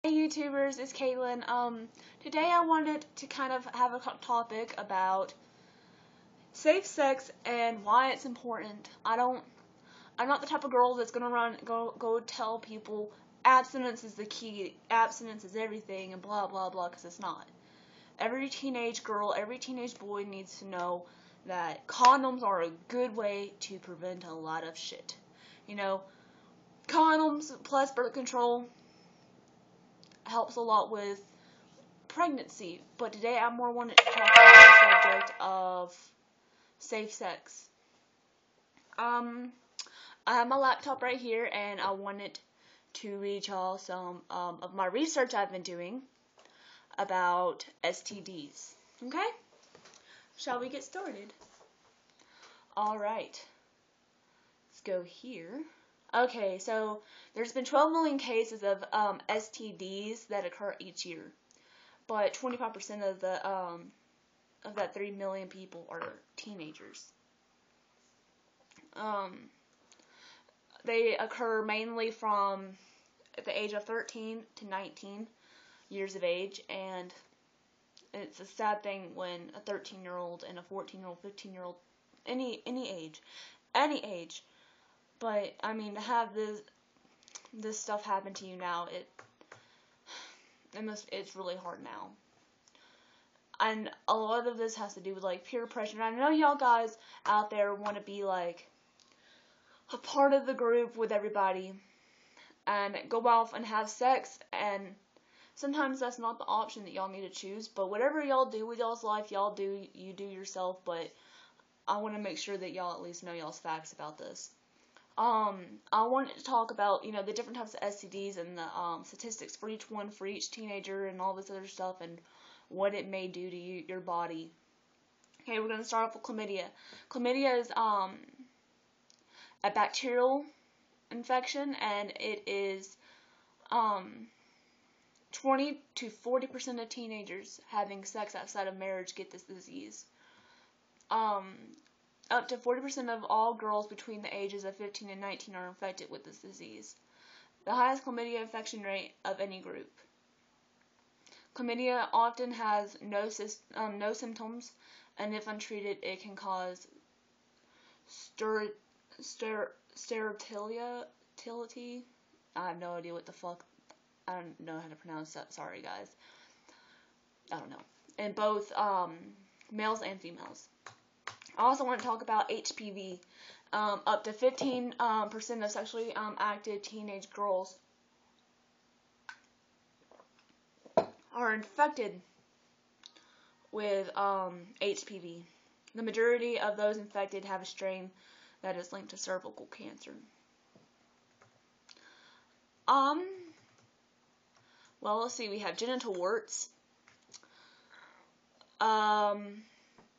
Hey YouTubers, it's Caitlin. Today I wanted to kind of have a topic about safe sex and why it's important. I'm not the type of girl that's gonna go tell people abstinence is the key, abstinence is everything, and blah blah blah, because it's not. Every teenage girl, every teenage boy needs to know that condoms are a good way to prevent a lot of shit. You know, condoms plus birth control helps a lot with pregnancy, but today I more wanted to talk about the subject of safe sex. I have my laptop right here, and I wanted to read y'all some of my research I've been doing about STDs. Okay? Shall we get started? Alright. Let's go here. Okay, so there's been 12 million cases of STDs that occur each year, but 25% of that 3 million people are teenagers. They occur mainly from the age of 13 to 19 years of age, and it's a sad thing when a 13-year-old and a 14-year-old, 15-year-old, any age. But I mean, to have this stuff happen to you now, it's really hard now. And a lot of this has to do with like peer pressure. And I know y'all guys out there want to be like a part of the group with everybody and go off and have sex, and sometimes that's not the option that y'all need to choose. But whatever y'all do with y'all's life, you do yourself. But I want to make sure that y'all at least know y'all's facts about this. I wanted to talk about, the different types of STDs and the statistics for each one, for each teenager, and all this other stuff, and what it may do to your body. Okay, we're going to start off with chlamydia. Chlamydia is a bacterial infection, and it is 20 to 40% of teenagers having sex outside of marriage get this disease. Up to 40% of all girls between the ages of 15 and 19 are infected with this disease. The highest chlamydia infection rate of any group. Chlamydia often has no symptoms, and if untreated, it can cause sterility. I have no idea what the fuck. I don't know how to pronounce that. Sorry, guys. I don't know. In both males and females. I also want to talk about HPV. Up to 15% of sexually active teenage girls are infected with HPV. The majority of those infected have a strain that is linked to cervical cancer. Well, let's see. We have genital warts.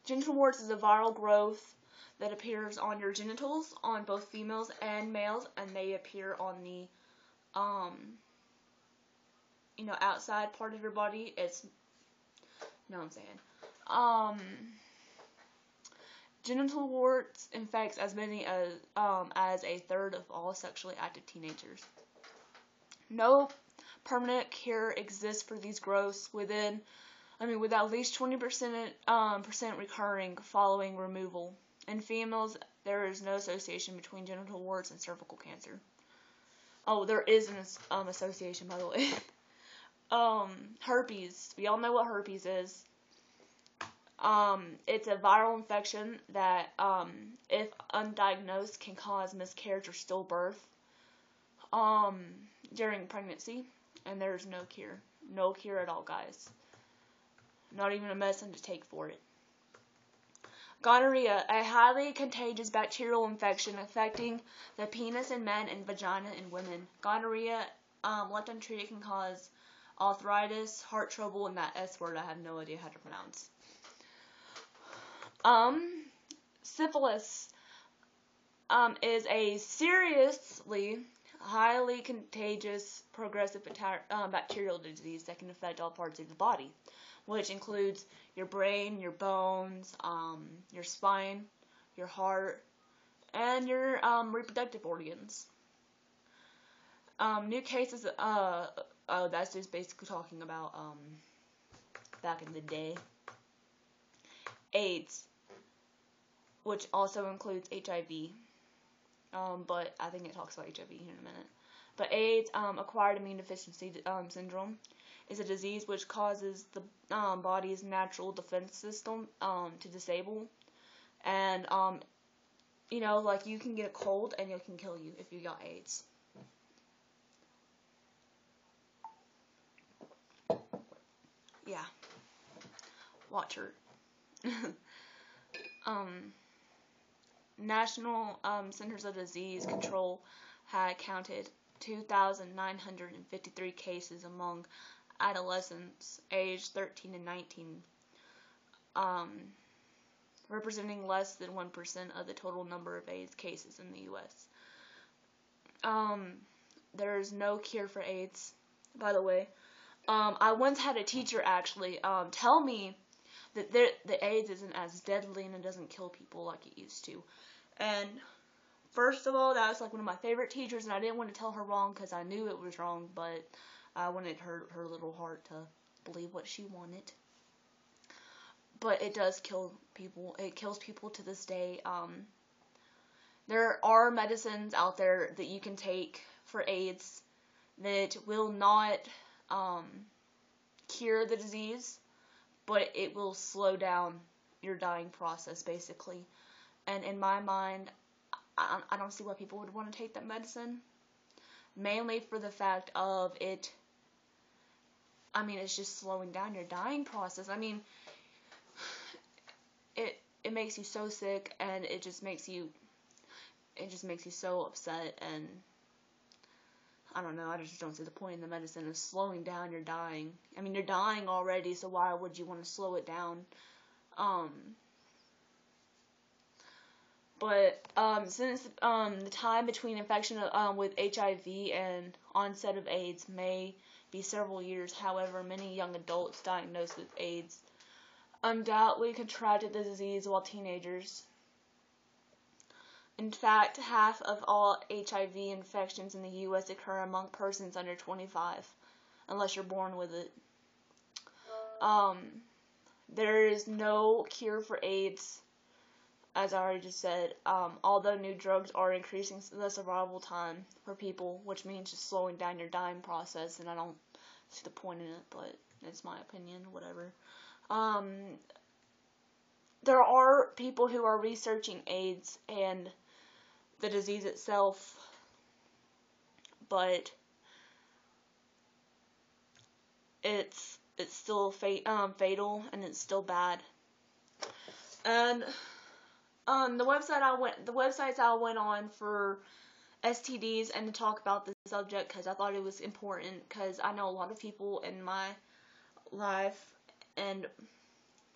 Genital warts is a viral growth that appears on your genitals, on both females and males, and they appear on the, outside part of your body. You know what I'm saying. Genital warts infects as many as a third of all sexually active teenagers. No permanent cure exists for these growths with at least 20% recurring following removal. In females, there is no association between genital warts and cervical cancer. Oh, there is an association, by the way. Herpes. We all know what herpes is. It's a viral infection that, if undiagnosed, can cause miscarriage or stillbirth during pregnancy, and there's no cure. No cure at all, guys. Not even a medicine to take for it. Gonorrhea, a highly contagious bacterial infection affecting the penis in men and vagina in women. Gonorrhea, left untreated, can cause arthritis, heart trouble, and that S word I have no idea how to pronounce. Syphilis is a seriously highly contagious progressive bacterial disease that can affect all parts of the body, which includes your brain, your bones, your spine, your heart, and your reproductive organs. New cases that's just basically talking about, back in the day. AIDS, which also includes HIV. But I think it talks about HIV here in a minute. But AIDS, acquired immune deficiency syndrome, is a disease which causes the body's natural defense system to disable. And, like, you can get a cold and it can kill you if you got AIDS. Yeah. Watch her. National Centers of Disease Control had counted 2,953 cases among adolescents aged 13 and 19, representing less than 1% of the total number of AIDS cases in the U.S. There is no cure for AIDS, by the way. I once had a teacher actually tell me that the AIDS isn't as deadly and it doesn't kill people like it used to. And first of all, that was like one of my favorite teachers, and I didn't want to tell her wrong because I knew it was wrong, but I wanted her little heart to believe what she wanted. But it does kill people. It kills people to this day. There are medicines out there that you can take for AIDS that will not cure the disease, but it will slow down your dying process, basically. And in my mind, I don't see why people would want to take that medicine. Mainly for the fact of it, it's just slowing down your dying process. It makes you so sick, and it just makes you so upset, and I don't know, I just don't see the point in the medicine of slowing down your dying. You're dying already, so why would you want to slow it down? But since the time between infection with HIV and onset of AIDS may be several years, however, many young adults diagnosed with AIDS undoubtedly contracted the disease while teenagers. In fact, half of all HIV infections in the U.S. occur among persons under 25, unless you're born with it. There is no cure for AIDS, as I already just said, although new drugs are increasing the survival time for people, which means just slowing down your dying process, and I don't see the point in it, but it's my opinion, whatever. There are people who are researching AIDS and the disease itself, but it's still fatal, and it's still bad. And the websites I went on for STDs and to talk about this subject, because I thought it was important, because I know a lot of people in my life, and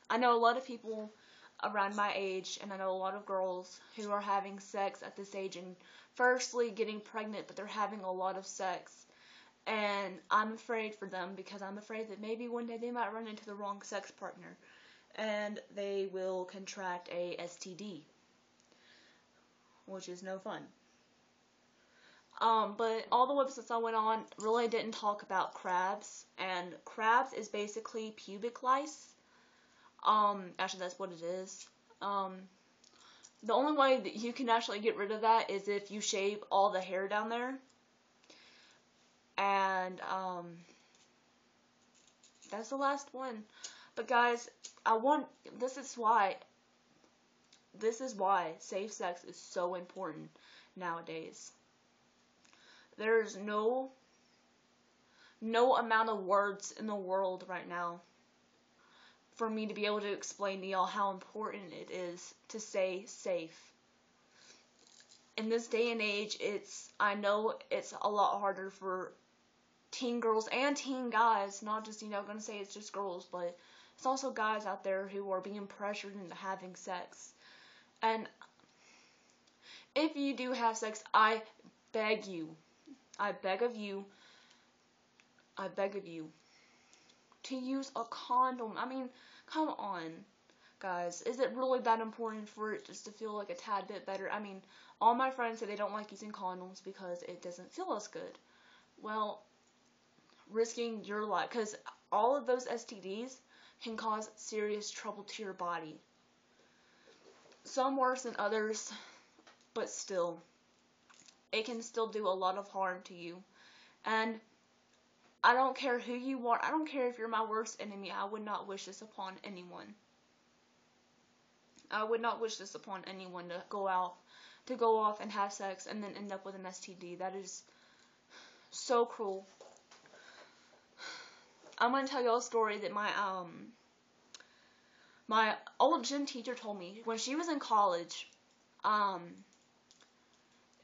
I know a lot of people around my age, and I know a lot of girls who are having sex at this age and firstly getting pregnant, but they're having a lot of sex, and I'm afraid for them, because I'm afraid that maybe one day they might run into the wrong sex partner and they will contract a STD, which is no fun. But all the websites I went on really didn't talk about crabs, and crabs is basically pubic lice. Actually, that's what it is. The only way that you can actually get rid of that is if you shave all the hair down there. And, that's the last one. But guys, this is why safe sex is so important nowadays. There's no amount of words in the world right now for me to be able to explain to y'all how important it is to stay safe. In this day and age, I know it's a lot harder for teen girls and teen guys, not just, gonna say it's just girls, but it's also guys out there who are being pressured into having sex. And if you do have sex, I beg of you to use a condom. Come on, guys. Is it really that important for it just to feel like a tad bit better? All my friends say they don't like using condoms because it doesn't feel as good. Well, risking your life, because all of those STDs can cause serious trouble to your body. Some worse than others, but still, it can still do a lot of harm to you. And I don't care who you are. I don't care if you're my worst enemy. I would not wish this upon anyone. I would not wish this upon anyone to go off and have sex and then end up with an STD. That is so cruel. I'm gonna tell y'all a story that my old gym teacher told me when she was in college.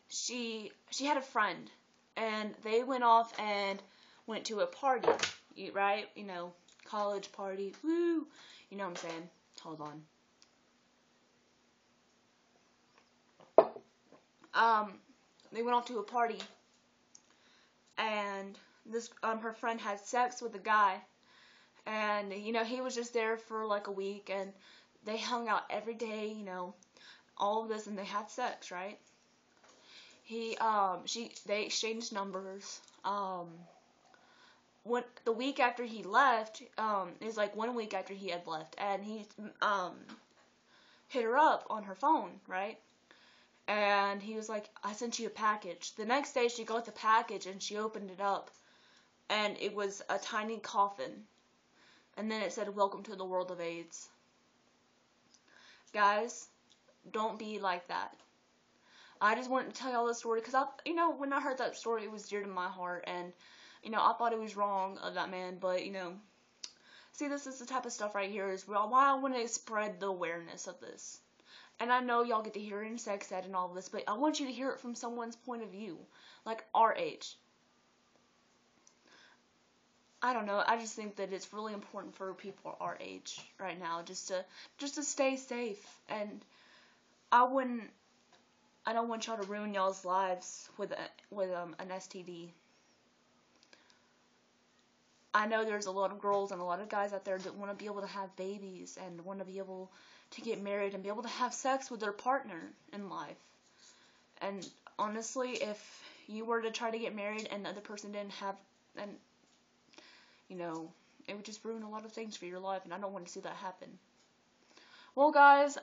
She had a friend, and they went off and went to a party, right? You know, college party, woo! You know what I'm saying? Hold on. They went off to a party, and this her friend had sex with a guy, and you know he was just there for like a week, and they hung out every day, you know, all of this, and they had sex, right? They exchanged numbers. The week after he left, it was like 1 week after he had left, and he hit her up on her phone, right? And he was like, I sent you a package. The next day she got the package and she opened it up, and it was a tiny coffin, and then it said, welcome to the world of AIDS. Guys, don't be like that. I just wanted to tell y'all this story because when I heard that story, it was dear to my heart, and I thought it was wrong of that man, but see, this is the type of stuff right here is why I want to spread the awareness of this. And I know y'all get to hear it in sex ed and all of this, but I want you to hear it from someone's point of view, like our age. I don't know. I just think that it's really important for people our age right now just to stay safe, and I don't want y'all to ruin y'all's lives with an STD. I know there's a lot of girls and a lot of guys out there that want to be able to have babies and want to be able to get married and be able to have sex with their partner in life. And honestly, if you were to try to get married and the other person didn't have, and it would just ruin a lot of things for your life, and I don't want to see that happen. Well, guys,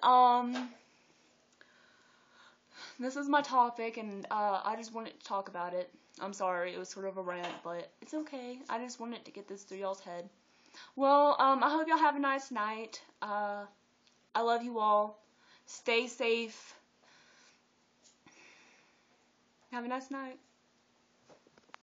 this is my topic, and I just wanted to talk about it. I'm sorry, it was sort of a rant, but it's okay. I just wanted to get this through y'all's head. Well, I hope y'all have a nice night. I love you all. Stay safe. Have a nice night.